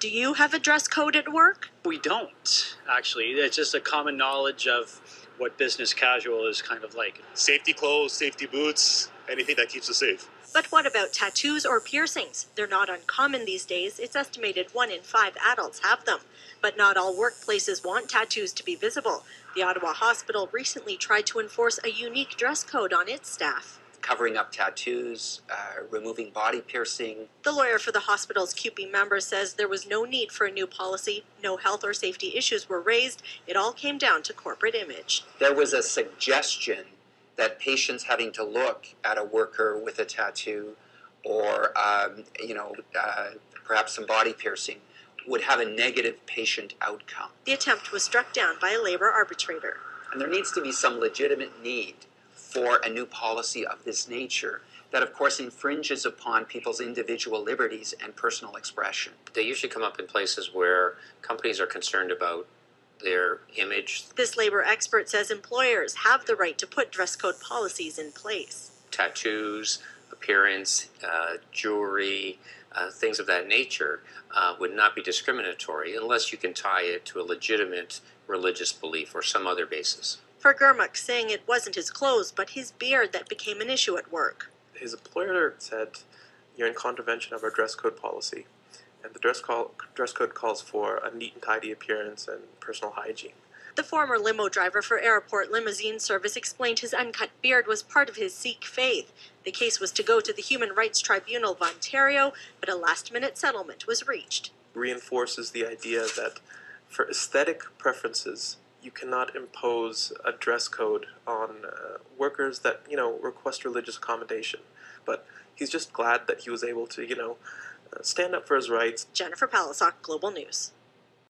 Do you have a dress code at work? We don't, actually. It's just a common knowledge of what business casual is kind of like. Safety clothes, safety boots, anything that keeps us safe. But what about tattoos or piercings? They're not uncommon these days. It's estimated 1 in 5 adults have them. But not all workplaces want tattoos to be visible. The Ottawa Hospital recently tried to enforce a unique dress code on its staff. Covering up tattoos, removing body piercing. The lawyer for the hospital's CUPE member says there was no need for a new policy, no health or safety issues were raised, it all came down to corporate image. There was a suggestion that patients having to look at a worker with a tattoo or, perhaps some body piercing would have a negative patient outcome. The attempt was struck down by a labor arbitrator. And there needs to be some legitimate need for a new policy of this nature that, of course, infringes upon people's individual liberties and personal expression. They usually come up in places where companies are concerned about their image. This labor expert says employers have the right to put dress code policies in place. Tattoos, appearance, jewelry, things of that nature would not be discriminatory unless you can tie it to a legitimate religious belief or some other basis. For Gurmukh, saying it wasn't his clothes but his beard that became an issue at work. His employer said, "You're in contravention of our dress code policy." And the dress code calls for a neat and tidy appearance and personal hygiene. The former limo driver for airport limousine service explained his uncut beard was part of his Sikh faith. The case was to go to the Human Rights Tribunal of Ontario, but a last-minute settlement was reached. Reinforces the idea that for aesthetic preferences, you cannot impose a dress code on workers that, request religious accommodation. But he's just glad that he was able to, stand up for his rights. Jennifer Palisoc, Global News.